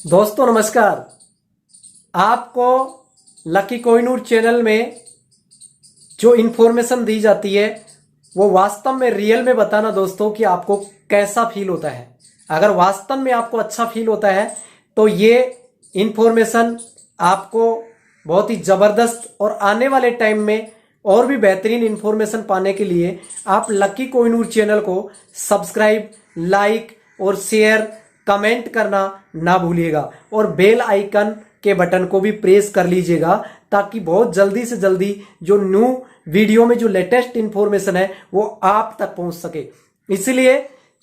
दोस्तों नमस्कार। आपको लकी कोहिनूर चैनल में जो इन्फॉर्मेशन दी जाती है वो वास्तव में रियल में बताना दोस्तों कि आपको कैसा फील होता है। अगर वास्तव में आपको अच्छा फील होता है तो ये इन्फॉर्मेशन आपको बहुत ही ज़बरदस्त और आने वाले टाइम में और भी बेहतरीन इन्फॉर्मेशन पाने के लिए आप लकी कोहिनूर चैनल को सब्सक्राइब, लाइक और शेयर, कमेंट करना ना भूलिएगा और बेल आइकन के बटन को भी प्रेस कर लीजिएगा ताकि बहुत जल्दी से जल्दी जो न्यू वीडियो में जो लेटेस्ट इंफॉर्मेशन है वो आप तक पहुंच सके। इसलिए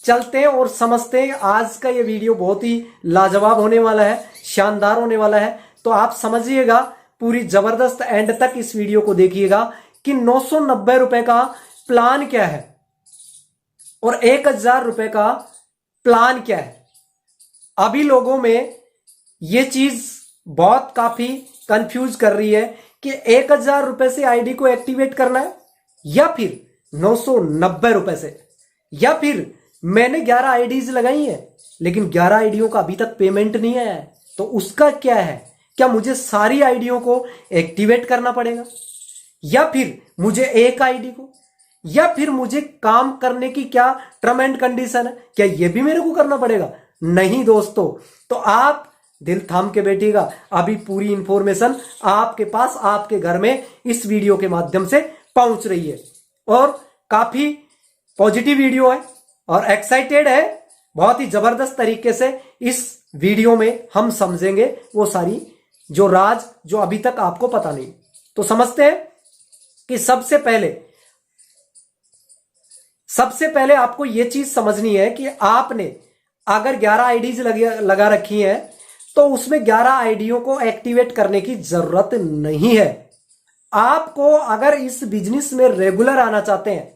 चलते हैं और समझते हैं। आज का ये वीडियो बहुत ही लाजवाब होने वाला है, शानदार होने वाला है। तो आप समझिएगा, पूरी जबरदस्त एंड तक इस वीडियो को देखिएगा कि 990 रुपए का प्लान क्या है और 1000 रुपए का प्लान क्या है। अभी लोगों में ये चीज बहुत काफी कंफ्यूज कर रही है कि 1000 रुपए से आईडी को एक्टिवेट करना है या फिर 990 रुपए से, या फिर मैंने 11 आईडीज लगाई है लेकिन 11 आईडियों का अभी तक पेमेंट नहीं आया है, तो उसका क्या है? क्या मुझे सारी आईडियों को एक्टिवेट करना पड़ेगा या फिर मुझे एक आईडी को, या फिर मुझे काम करने की क्या टर्म एंड कंडीशन है, क्या यह भी मेरे को करना पड़ेगा? नहीं दोस्तों, तो आप दिल थाम के बैठिएगा। अभी पूरी इंफॉर्मेशन आपके पास, आपके घर में इस वीडियो के माध्यम से पहुंच रही है और काफी पॉजिटिव वीडियो है और एक्साइटेड है। बहुत ही जबरदस्त तरीके से इस वीडियो में हम समझेंगे वो सारी जो राज जो अभी तक आपको पता नहीं। तो समझते हैं कि सबसे पहले आपको यह चीज समझनी है कि आपने अगर 11 आईडीज लगा रखी हैं तो उसमें 11 आईडियों को एक्टिवेट करने की जरूरत नहीं है। आपको अगर इस बिजनेस में रेगुलर आना चाहते हैं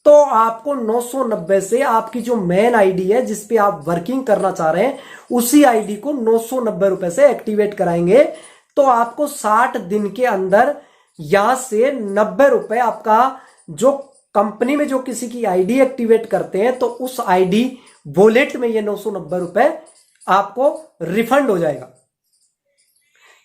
तो आपको 990 से आपकी जो मेन आईडी है जिस पे आप वर्किंग करना चाह रहे हैं उसी आईडी को 990 रुपए से एक्टिवेट कराएंगे तो आपको 60 दिन के अंदर यहां से 90 रुपए आपका जो कंपनी में जो किसी की आईडी एक्टिवेट करते हैं तो उस आईडी वॉलेट में ये 990 रुपए आपको रिफंड हो जाएगा।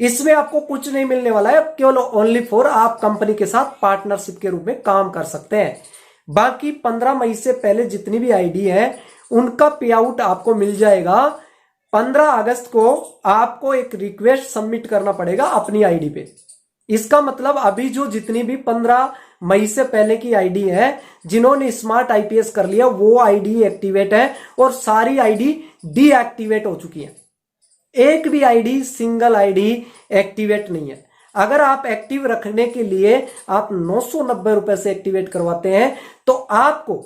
इसमें आपको कुछ नहीं मिलने वाला है, केवल ओनली फॉर आप कंपनी के साथ पार्टनरशिप के रूप में काम कर सकते हैं। बाकी 15 मई से पहले जितनी भी आईडी है उनका पे आउट आपको मिल जाएगा। 15 अगस्त को आपको एक रिक्वेस्ट सबमिट करना पड़ेगा अपनी आईडी पे। इसका मतलब अभी जो जितनी भी 15 मई से पहले की आईडी है जिन्होंने स्मार्ट आईपीएस कर लिया वो आईडी एक्टिवेट है और सारी आईडी डीएक्टिवेट हो चुकी है। एक भी आईडी, सिंगल आईडी एक्टिवेट नहीं है। अगर आप एक्टिव रखने के लिए आप 990 रुपए से एक्टिवेट करवाते हैं तो आपको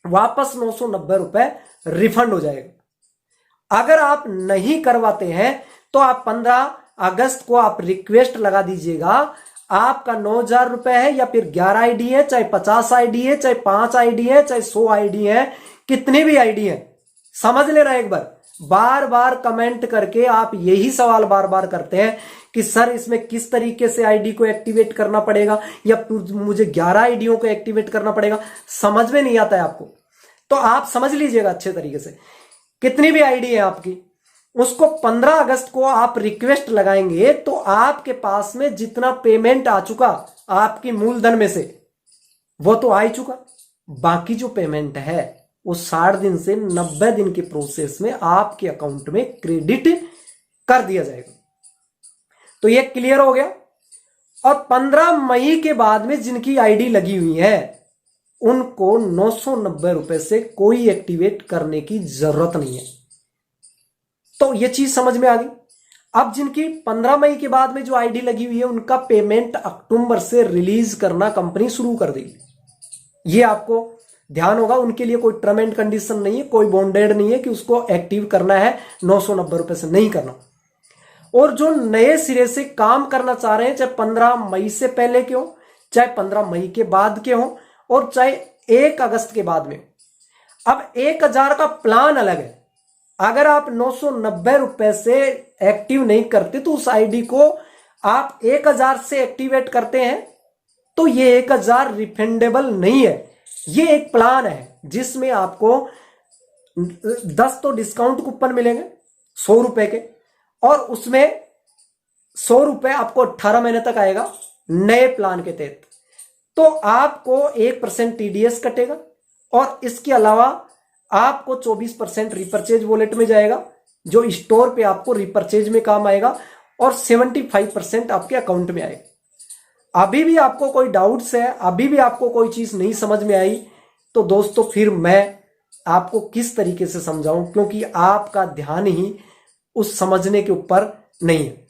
वापस 990 रुपए रिफंड हो जाएगा। अगर आप नहीं करवाते हैं तो आप 15 अगस्त को आप रिक्वेस्ट लगा दीजिएगा। आपका 9000 रुपए है या फिर 11 आईडी है, चाहे 50 आईडी है, चाहे 5 आईडी है, चाहे 100 आईडी है, कितनी भी आईडी है, समझ लेना। एक बार बार कमेंट करके आप यही सवाल बार बार करते हैं कि सर इसमें किस तरीके से आईडी को एक्टिवेट करना पड़ेगा या मुझे 11 आईडियों को एक्टिवेट करना पड़ेगा। समझ में नहीं आता है आपको, तो आप समझ लीजिएगा अच्छे तरीके से। कितनी भी आईडी है आपकी, उसको 15 अगस्त को आप रिक्वेस्ट लगाएंगे तो आपके पास में जितना पेमेंट आ चुका आपकी मूलधन में से वो तो आ ही चुका। बाकी जो पेमेंट है वो 60 दिन से 90 दिन के प्रोसेस में आपके अकाउंट में क्रेडिट कर दिया जाएगा। तो ये क्लियर हो गया। और 15 मई के बाद में जिनकी आईडी लगी हुई है उनको 990 रुपए से कोई एक्टिवेट करने की जरूरत नहीं है। तो ये चीज समझ में आ गई। अब जिनकी 15 मई के बाद में जो आईडी लगी हुई है उनका पेमेंट अक्टूबर से रिलीज करना कंपनी शुरू कर देगी। ये आपको ध्यान होगा। उनके लिए कोई टर्म एंड कंडीशन नहीं है, कोई बॉन्डेड नहीं है कि उसको एक्टिव करना है 990 रुपए से, नहीं करना। और जो नए सिरे से काम करना चाह रहे हैं, चाहे 15 मई से पहले के हो, चाहे 15 मई के बाद के हो और चाहे 1 अगस्त के बाद में, अब 1000 का प्लान अलग है। अगर आप 990 रुपए से एक्टिव नहीं करते तो उस आईडी को आप 1000 से एक्टिवेट करते हैं तो ये 1000 रिफंडेबल नहीं है। ये एक प्लान है जिसमें आपको 10 तो डिस्काउंट कूपन मिलेंगे, 100 रुपए के, और उसमें 100 रुपए आपको 18 महीने तक आएगा नए प्लान के तहत। तो आपको 1% TDS कटेगा, और इसके अलावा आपको 24% रिपर्चेज वॉलेट में जाएगा, जो स्टोर पे आपको रिपर्चेज में काम आएगा, और 75% आपके अकाउंट में आएगा। अभी भी आपको कोई डाउट्स है, अभी भी आपको कोई चीज नहीं समझ में आई, तो दोस्तों फिर मैं आपको किस तरीके से समझाऊं, क्योंकि आपका ध्यान ही उस समझने के ऊपर नहीं है।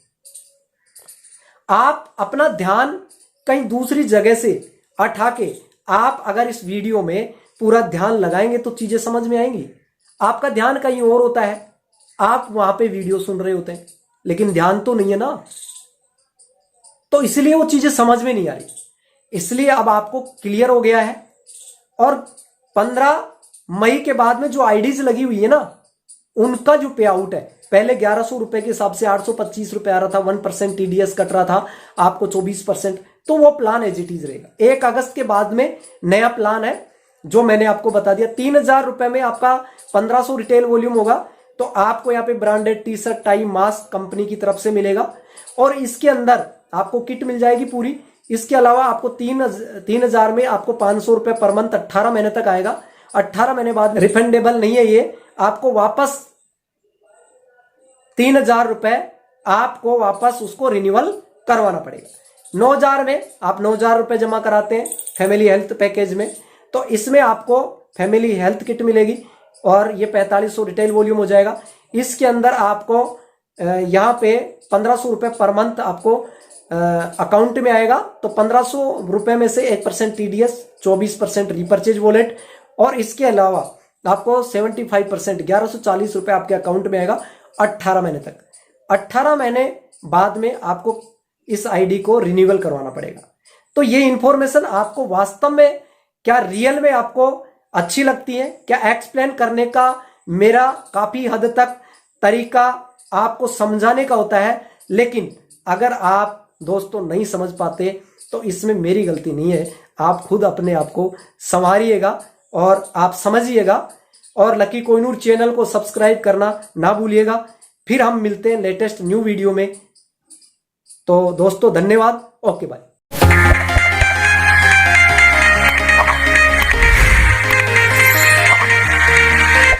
आप अपना ध्यान कहीं दूसरी जगह से हटा के आप अगर इस वीडियो में पूरा ध्यान लगाएंगे तो चीजें समझ में आएंगी। आपका ध्यान कहीं और होता है, आप वहां पे वीडियो सुन रहे होते हैं, लेकिन ध्यान तो नहीं है ना, तो इसलिए वो चीजें समझ में नहीं आ रही। इसलिए अब आपको क्लियर हो गया है। और 15 मई के बाद में जो आईडीज लगी हुई है ना, उनका जो पे आउट है, पहले 1100 रुपए के हिसाब से 825 रुपए आ रहा था, 1% TDS कट रहा था आपको 24%, तो वो प्लान एज इट इज रहेगा। 1 अगस्त के बाद में नया प्लान है जो मैंने आपको बता दिया। 3000 रुपए में आपका 1500 रिटेल वॉल्यूम होगा, तो आपको यहाँ पे branded T shirt, tie, mask company की तरफ से मिलेगा, और इसके अंदर आपको किट मिल जाएगी पूरी। इसके अलावा आपको 3000 में आपको 500 रुपए पर मंथ 18 महीने तक आएगा। 18 महीने बाद रिफंडेबल नहीं है ये, आपको वापस 3000 रुपए आपको वापस उसको रिन्यूअल करवाना पड़ेगा। 9000 में आप 9000 रुपए जमा कराते हैं फैमिली हेल्थ पैकेज में, तो इसमें आपको फैमिली हेल्थ किट मिलेगी, और ये 4500 रिटेल वॉल्यूम हो जाएगा। इसके अंदर आपको यहाँ पे 1500 रुपए पर मंथ आपको अकाउंट में आएगा, तो 1500 रुपए में से 1% TDS, 24% रिपर्चेज वॉलेट, और इसके अलावा आपको 75% 1140 रुपए आपके अकाउंट में आएगा 18 महीने तक। 18 महीने बाद में आपको इस आईडी को रिन्यूअल करवाना पड़ेगा। तो ये इंफॉर्मेशन आपको वास्तव में क्या रियल में आपको अच्छी लगती है क्या? एक्सप्लेन करने का मेरा काफी हद तक तरीका आपको समझाने का होता है, लेकिन अगर आप दोस्तों नहीं समझ पाते तो इसमें मेरी गलती नहीं है। आप खुद अपने आप को संवारिएगा और आप समझिएगा, और लकी कोहिनूर चैनल को सब्सक्राइब करना ना भूलिएगा। फिर हम मिलते हैं लेटेस्ट न्यू वीडियो में। तो दोस्तों धन्यवाद, ओके बाय।